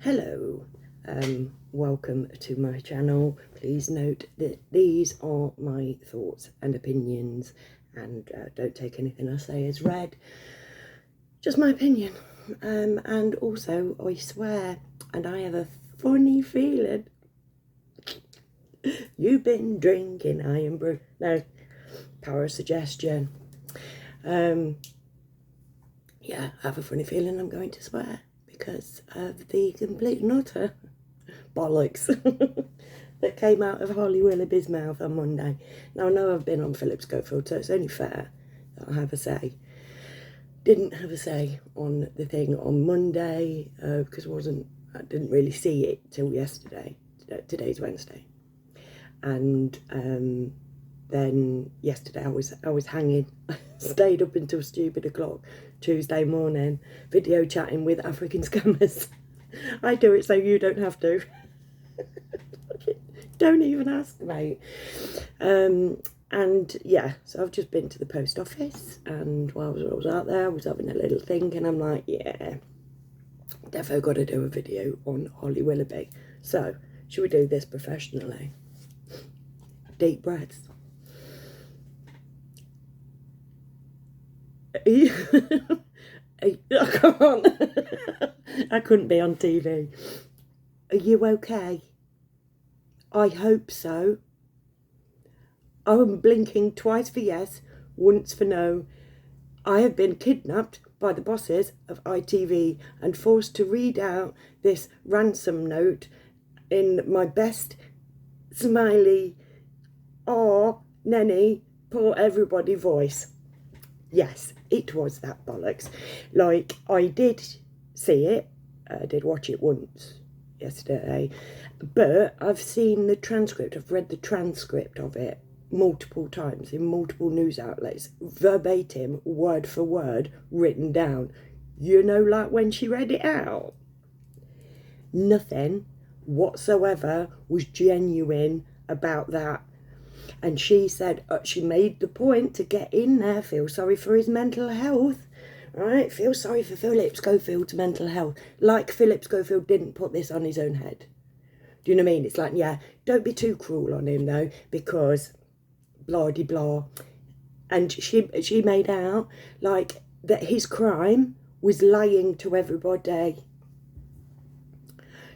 Hello, welcome to my channel. Please note that these are my thoughts and opinions, and don't take anything I say as read, just my opinion. And also I swear, and I have a funny feeling, you've been drinking, I am no, power of suggestion. Yeah, I have a funny feeling I'm going to swear because of the complete and utter bollocks that came out of Holly Willoughby's mouth on Monday. Now, I know I've been on Philip Schofield, so it's only fair that I have a say. Didn't have a say on the thing on Monday because I didn't really see it till yesterday. Today's Wednesday, and then yesterday I was hanging. Stayed up until stupid o'clock Tuesday morning, video chatting with African scammers. I do it so you don't have to. Don't even ask, mate. And yeah, so I've just been to the post office, and while I was out there, I was having a little think, and I'm like, yeah, defo got to do a video on Holly Willoughby. So, should we do this professionally? Deep breaths. I can't. I couldn't be on TV. Are you okay? I hope so. I'm blinking twice for yes, once for no. I have been kidnapped by the bosses of ITV and forced to read out this ransom note in my best smiley, Nenny, poor everybody voice. Yes, it was that bollocks. Like, I did see it. I did watch it once yesterday. But I've seen the transcript. I've read the transcript of it multiple times in multiple news outlets. Verbatim, word for word, written down. You know, like when she read it out. Nothing whatsoever was genuine about that. And she said, she made the point to get in there, feel sorry for his mental health, right? Feel sorry for Philip Schofield's mental health. Like Philip Schofield didn't put this on his own head. Do you know what I mean? It's like, yeah, don't be too cruel on him, though, because blah-de-blah. And she made out, like, that his crime was lying to everybody.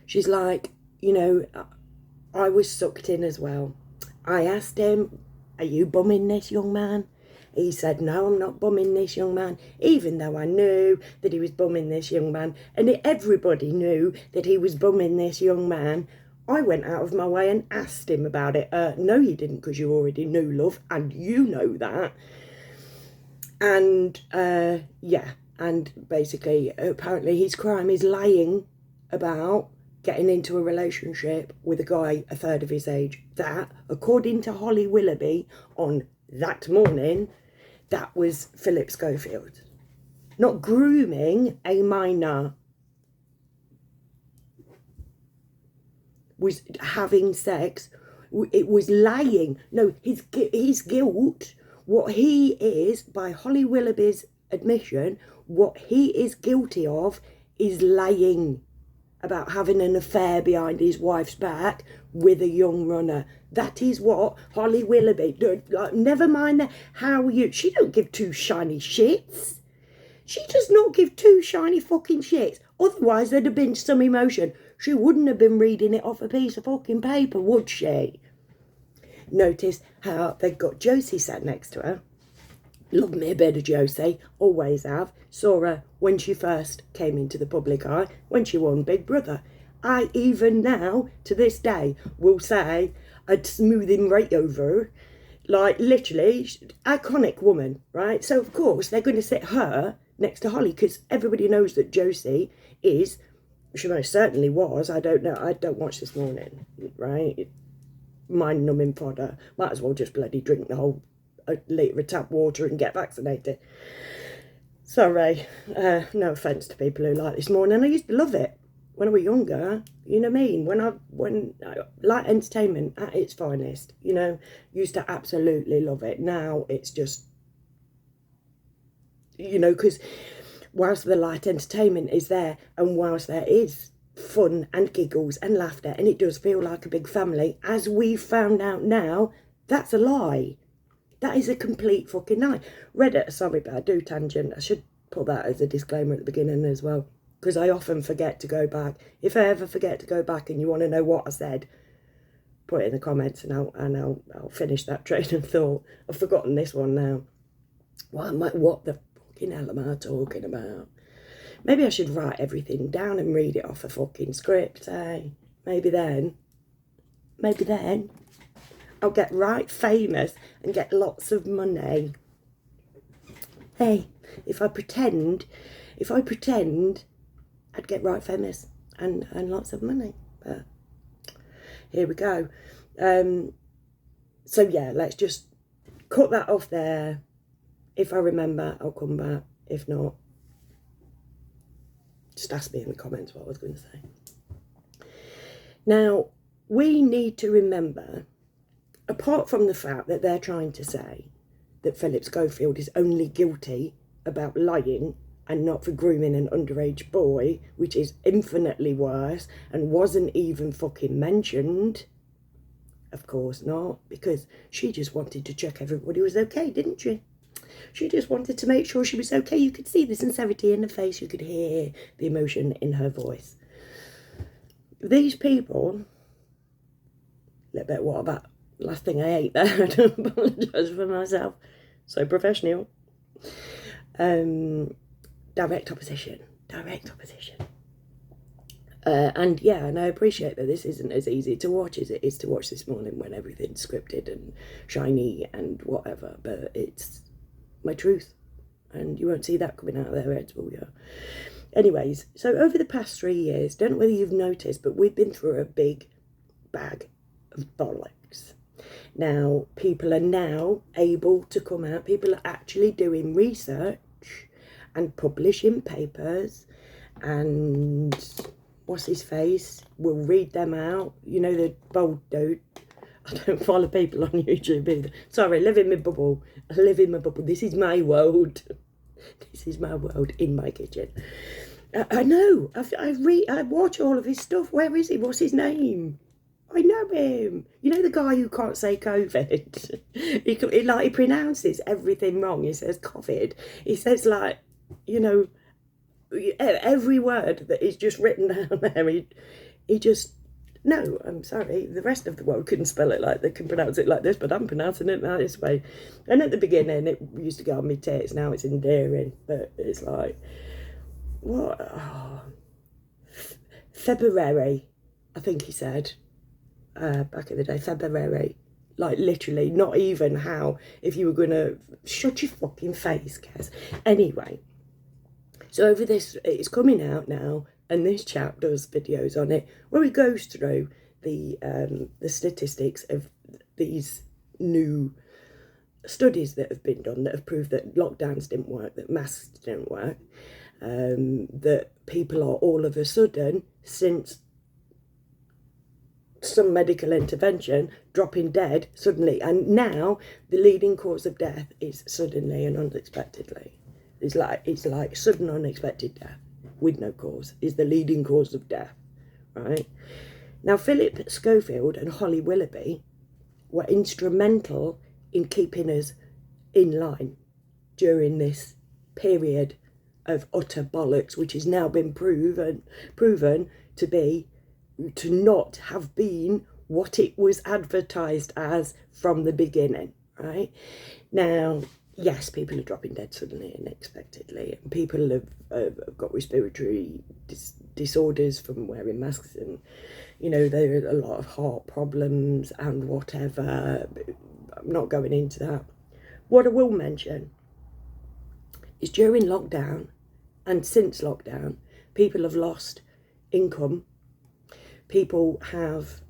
She's like, you know, I was sucked in as well. I asked him, are you bumming this young man? He said, no, I'm not bumming this young man, even though I knew that he was bumming this young man. And everybody knew that he was bumming this young man. I went out of my way and asked him about it. No, you didn't, because you already knew, love, and you know that. And, yeah, and basically, apparently his crime is lying about getting into a relationship with a guy a third of his age. That, according to Holly Willoughby on that morning, that was Philip Schofield. Not grooming a minor. Was having sex. It was lying. No, his guilt, what he is, by Holly Willoughby's admission, what he is guilty of is lying about having an affair behind his wife's back with a young runner. That is what Holly Willoughby, like, never mind how you, she don't give two shiny shits. She does not give two shiny fucking shits. Otherwise there'd have been some emotion. She wouldn't have been reading it off a piece of fucking paper, would she? Notice how they've got Josie sat next to her. Love me a bit of Josie, always have. Saw her when she first came into the public eye, when she won Big Brother. I even now, to this day, will say I'd smooth him right over. Like, literally, iconic woman, right? So, of course, they're going to sit her next to Holly, because everybody knows that Josie is, she most certainly was, I don't know, I don't watch This Morning, right? Mind-numbing fodder. Might as well just bloody drink the whole litre of tap water and get vaccinated. Sorry, no offence to people who like This Morning. I used to love it when I was younger, you know what I mean? When light entertainment at its finest, you know, used to absolutely love it. Now it's just, you know, because whilst the light entertainment is there, and whilst there is fun and giggles and laughter, and it does feel like a big family. As we've found out now, that's a lie. That is a complete fucking lie. Reddit, sorry, but I do tangent. I should put that as a disclaimer at the beginning as well, because I often forget to go back. If I ever forget to go back and you want to know what I said, put it in the comments and I'll finish that train of thought. I've forgotten this one now. What the fucking hell am I talking about? Maybe I should write everything down and read it off a fucking script, eh? Maybe then I'll get right famous and get lots of money. Hey, if I pretend I'd get right famous and lots of money. But here we go. So yeah, let's just cut that off there. If I remember, I'll come back. If not, just ask me in the comments what I was going to say. Now, we need to remember, apart from the fact that they're trying to say that Philip Schofield is only guilty about lying and not for grooming an underage boy, which is infinitely worse and wasn't even fucking mentioned. Of course not, because she just wanted to check everybody was okay, didn't she? She just wanted to make sure she was okay. You could see the sincerity in her face. You could hear the emotion in her voice. These people, a little bit, what about last thing I ate there? I don't apologise for myself. So professional. Direct opposition. And yeah, and I appreciate that this isn't as easy to watch as it is to watch this morning when everything's scripted and shiny and whatever. But it's my truth, and you won't see that coming out of their heads, will you? Anyways, so over the past 3 years, don't know whether you've noticed, but we've been through a big bag of bollocks. Now, people are now able to come out. People are actually doing research and publishing papers, and what's his face will read them out. You know, the bold dude. I don't follow people on YouTube either. Sorry, I live in my bubble. This is my world. This is my world in my kitchen. I know. I watch all of his stuff. Where is he? What's his name? I know him. You know the guy who can't say COVID? He pronounces everything wrong. He says COVID. He says, like, you know, every word that is just written down there. He just... No, I'm sorry, the rest of the world couldn't spell it like they can pronounce it like this, but I'm pronouncing it like this way. And at the beginning, it used to go on my tits, now it's endearing, but it's like, what? Oh. February, I think he said, back in the day, February. Like, literally, not even how, if you were going to, shut your fucking face, Kaz. Anyway, so over this, it's coming out now, and this chap does videos on it where he goes through the statistics of these new studies that have been done that have proved that lockdowns didn't work, that masks didn't work, that people are all of a sudden, since some medical intervention, dropping dead suddenly. And now the leading cause of death is suddenly and unexpectedly. It's like sudden unexpected death with no cause is the leading cause of death, right? Now, Philip Schofield and Holly Willoughby were instrumental in keeping us in line during this period of utter bollocks, which has now been proven to not have been what it was advertised as from the beginning, right? Now, yes, people are dropping dead suddenly and unexpectedly, and people have got respiratory disorders from wearing masks, and, you know, there are a lot of heart problems and whatever. I'm not going into that. What I will mention is during lockdown and since lockdown, people have lost income. People have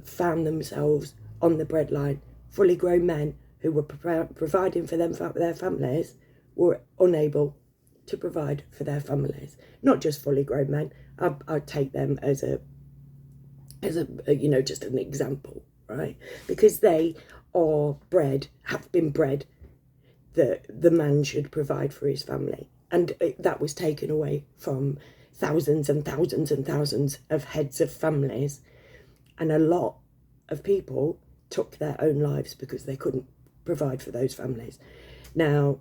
found themselves on the breadline. Fully grown men who were providing for their families were unable to provide for their families. Not just fully grown men. I'd take them as a you know, just an example, right? Because they have been bred that the man should provide for his family, and that was taken away from thousands and thousands and thousands of heads of families, and a lot of people took their own lives because they couldn't provide for those families. Now,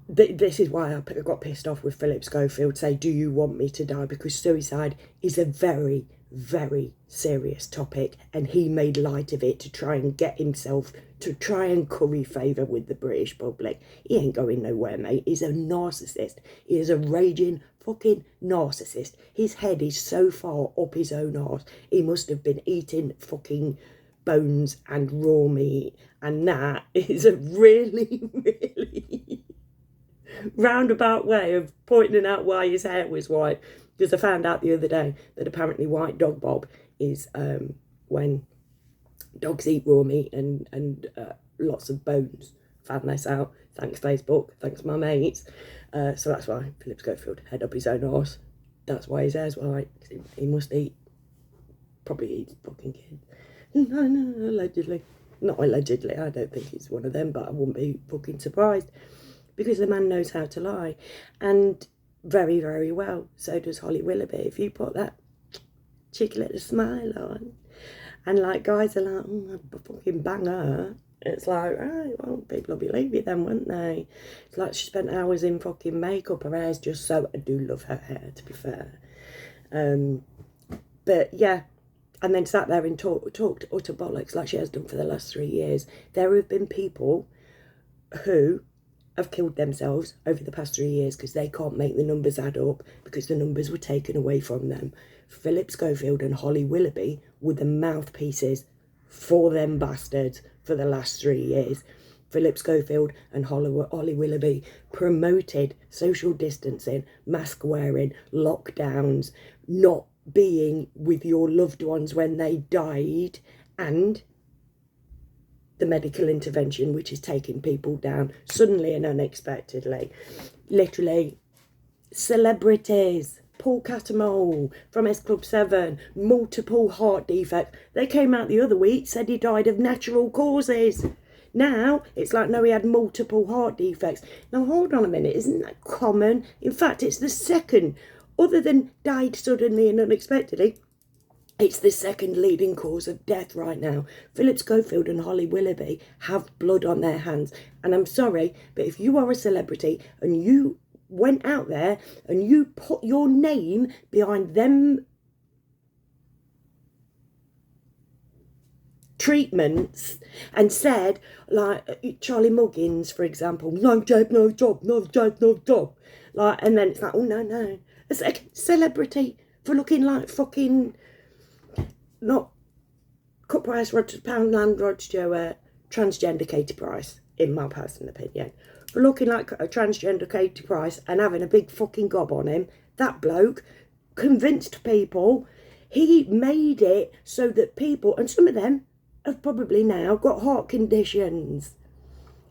this is why I got pissed off with Philip Schofield say, do you want me to die? Because suicide is a very, very serious topic, and he made light of it to try and get himself, to try and curry favour with the British public. He ain't going nowhere, mate. He's a narcissist. He is a raging fucking narcissist. His head is so far up his own arse, he must have been eating fucking bones and raw meat, and that is a really, really roundabout way of pointing out why his hair was white. Because I found out the other day that apparently white dog bob is when dogs eat raw meat and lots of bones. Found this out. Thanks Facebook. Thanks my mates. So that's why Philip Schofield head up his own arse. That's why his hair's white. He must eat. Probably eats fucking kids. No, allegedly. Not allegedly. I don't think he's one of them, but I wouldn't be fucking surprised. Because the man knows how to lie. And very, very well. So does Holly Willoughby. If you put that cheeky little smile on, and like guys are like, oh, I'd fucking bang her, it's like, right, well, people will believe you then, won't they? It's like she spent hours in fucking makeup. Her hair's just so, I do love her hair, to be fair. But yeah, and then sat there and talked utter bollocks like she has done for the last 3 years. There have been people who have killed themselves over the past 3 years because they can't make the numbers add up, because the numbers were taken away from them. Philip Schofield and Holly Willoughby were the mouthpieces for them bastards for the last 3 years. Philip Schofield and Holly Willoughby promoted social distancing, mask wearing, lockdowns, not being with your loved ones when they died, and the medical intervention, which is taking people down suddenly and unexpectedly. Literally, celebrities, Paul Catamol from S Club 7, multiple heart defects. They came out the other week, said he died of natural causes. Now, it's like, no, he had multiple heart defects. Now, hold on a minute, isn't that common? In fact, it's the second, other than died suddenly and unexpectedly, it's the second leading cause of death right now. Philip Schofield and Holly Willoughby have blood on their hands. And I'm sorry, but if you are a celebrity and you went out there and you put your name behind them treatments and said, like Charlie Muggins, for example, no job, no job, no job, no job. Like, and then it's like, oh, no. It's a celebrity for looking like fucking... not cut price Rod Poundland Rod Stewart, transgender Katie Price, in my personal opinion. For looking like a transgender Katie Price and having a big fucking gob on him, that bloke convinced people. He made it so that people, and some of them have probably now got heart conditions.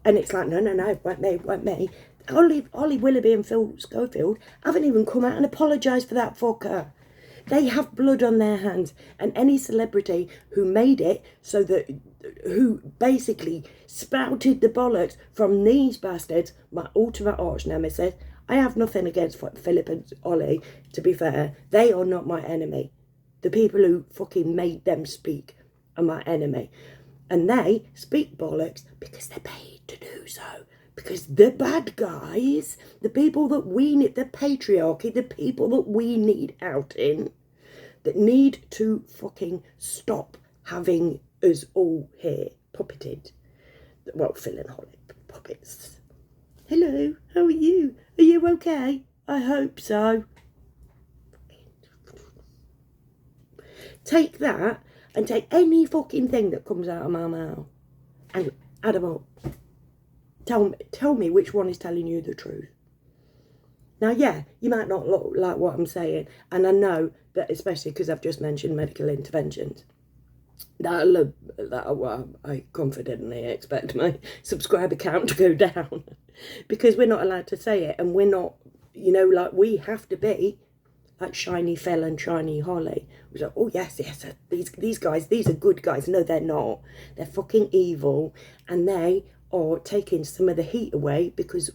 And it's like, no, weren't me. Holly Willoughby and Phil Schofield haven't even come out and apologised for that fucker. They have blood on their hands, and any celebrity who made it so that, who basically spouted the bollocks from these bastards, my ultimate arch nemesis. I have nothing against Philip and Ollie, to be fair. They are not my enemy. The people who fucking made them speak are my enemy. And they speak bollocks because they're paid to do so. Because the bad guys, the people that we need, the patriarchy, the people that we need out in, that need to fucking stop having us all here puppeted. Well, Phil and Holly, puppets. Hello, how are you? Are you okay? I hope so. Take that and take any fucking thing that comes out of my mouth and add them up. Tell me which one is telling you the truth. Now, yeah, you might not look like what I'm saying, and I know that, especially because I've just mentioned medical interventions, I confidently expect my subscriber count to go down because we're not allowed to say it, and we're not, like we have to be like shiny Phil and shiny Holly. We're like, oh yes, these guys, these are good guys. No, they're not. They're fucking evil, and they are taking some of the heat away because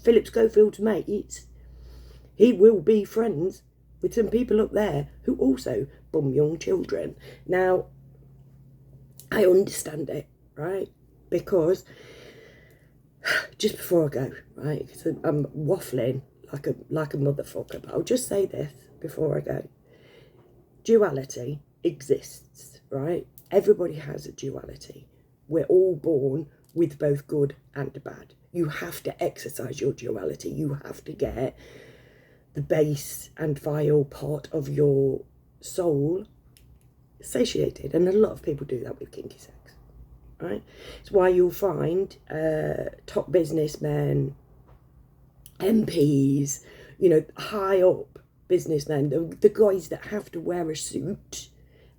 Philip Schofield's mates He will be friends with some people up there who also bum young children. Now, I understand it, right? Because just before I go, right, because I'm waffling like a motherfucker, but I'll just say this before I go. Duality exists, right? Everybody has a duality. We're all born with both good and bad. You have to exercise your duality. You have to get the base and vile part of your soul satiated. And a lot of people do that with kinky sex, right? It's why you'll find top businessmen, MPs, you know, high up businessmen, the guys that have to wear a suit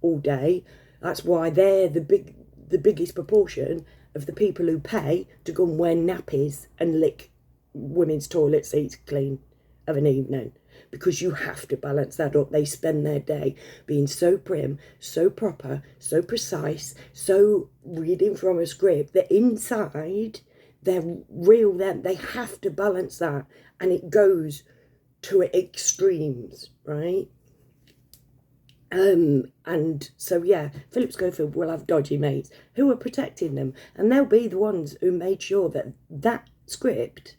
all day. That's why they're the biggest proportion of the people who pay to go and wear nappies and lick women's toilet seats clean of an evening, because you have to balance that up. They spend their day being so prim, so proper, so precise, so reading from a script that inside they're real them. They have to balance that, and it goes to extremes, right? And so yeah, Philip Schofield will have dodgy mates who are protecting them, and they'll be the ones who made sure that that script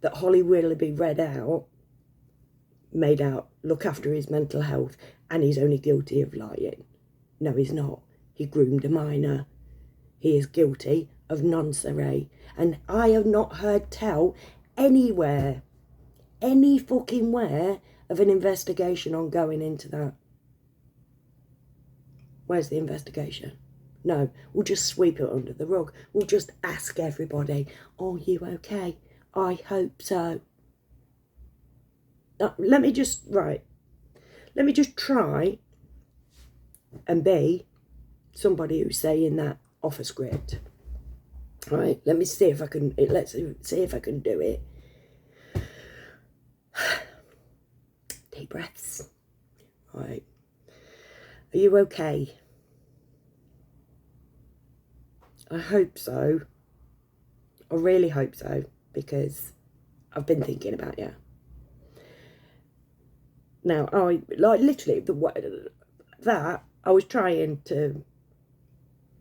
that Holly Willoughby read out made out look after his mental health, and he's only guilty of lying. No, he's not. He groomed a minor. He is guilty of noncerai, and I have not heard tell anywhere, any fucking where, of an investigation ongoing into that. Where's the investigation? No, we'll just sweep it under the rug. We'll just ask everybody, are you okay? I hope so. Let me just try and be somebody who's saying that off a script. Right, let's see if I can do it. Deep breaths. Right. Are you okay? I hope so. I really hope so, because I've been thinking about you. Now, I was trying to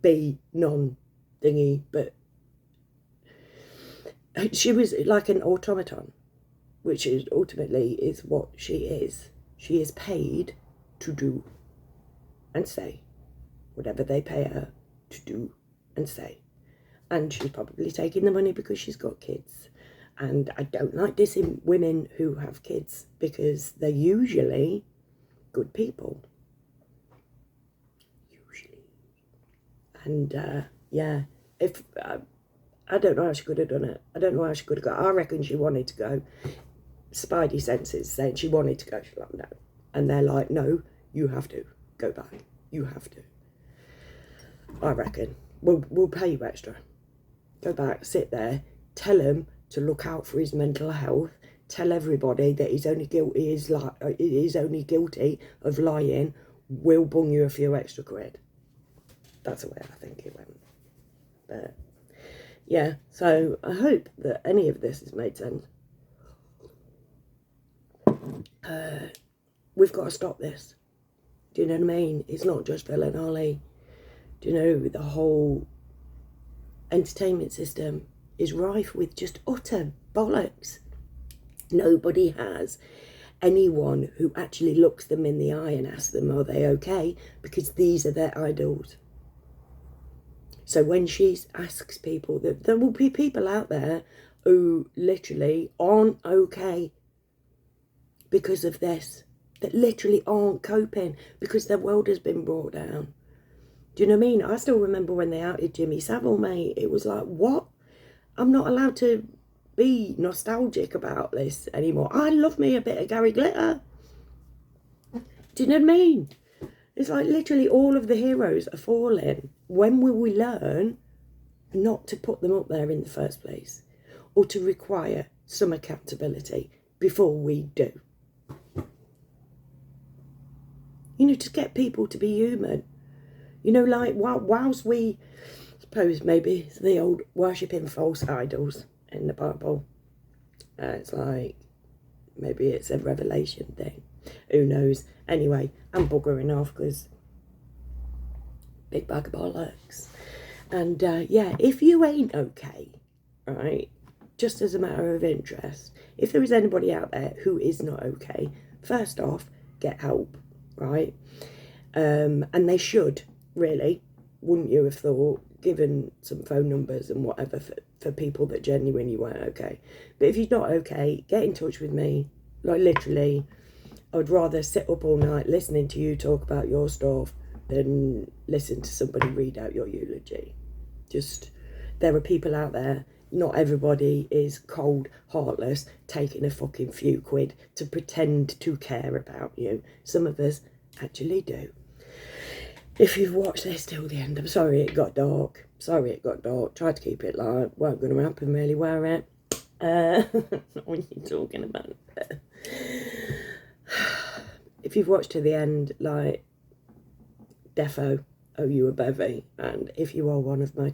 be non-thingy, but she was like an automaton, which is ultimately is what she is. She is paid to do and say whatever they pay her to do and say. And she's probably taking the money because she's got kids. And I don't like dissing women who have kids, because they're usually good people. Usually. And yeah, if I don't know how she could have done it. I don't know how she could have got. I reckon she wanted to go. Spidey senses saying she wanted to go. She's like, no. And they're like, no, you have to go back. You have to. I reckon we'll pay you extra. Go back, sit there, tell him to look out for his mental health. Tell everybody that he's only guilty of lying. We'll bung you a few extra quid. That's the way I think it went. But yeah, so I hope that any of this has made sense. We've got to stop this. Do you know what I mean? It's not just Phil and Holly. Do you know, the whole entertainment system is rife with just utter bollocks. Nobody has anyone who actually looks them in the eye and asks them, are they okay? Because these are their idols. So when she asks people, there will be people out there who literally aren't okay because of this, that literally aren't coping because their world has been brought down. Do you know what I mean? I still remember when they outed Jimmy Savile, mate. It was like, what? I'm not allowed to be nostalgic about this anymore. I love me a bit of Gary Glitter. Do you know what I mean? It's like literally all of the heroes are falling. When will we learn not to put them up there in the first place? Or to require some accountability before we do? You know, to get people to be human. You know, like, whilst we, suppose maybe the old worshipping false idols in the Bible, it's like, Maybe it's a revelation thing. Who knows? Anyway, I'm buggering off because big bag of bollocks. And yeah, if you ain't okay, right, just as a matter of interest, if there is anybody out there who is not okay, first off, get help, right? And they should, really, wouldn't you have thought, given some phone numbers and whatever for people that genuinely weren't okay. But if you're not okay, get in touch with me. Like, literally, I would rather sit up all night listening to you talk about your stuff than listen to somebody read out your eulogy. Just, there are people out there, not everybody is cold, heartless, taking a fucking few quid to pretend to care about you. Some of us actually do. If you've watched this till the end, I'm sorry it got dark. Tried to keep it light. Weren't going to happen really, were it? What are you talking about? If you've watched to the end, like, defo, owe you a bevy. And if you are one of my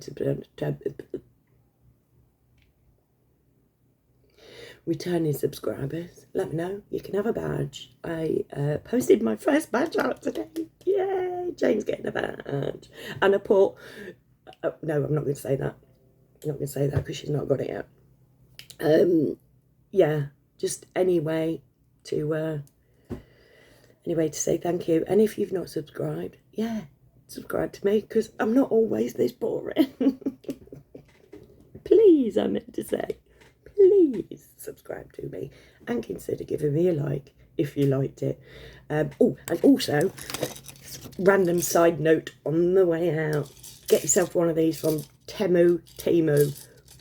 returning subscribers, let me know. You can have a badge. I posted my first badge out today. Yay! Jane's getting a badge. And I put... no, I'm not going to say that. I'm not going to say that because she's not got it yet. Yeah, just anyway to say thank you. And if you've not subscribed, yeah, subscribe to me because I'm not always this boring. Please, I meant to say, please subscribe to me and consider giving me a like if you liked it. Oh, and also, random side note on the way out, get yourself one of these from Temu,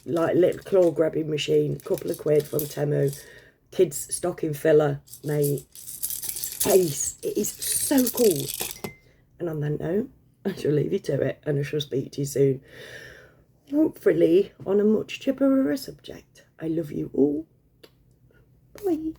like a little claw grabbing machine, a couple of quid from Temu. Kids stocking filler, mate. Ace. It is so cool. And on that note, I shall leave you to it and I shall speak to you soon. Hopefully on a much chipperer subject. I love you all. Bye.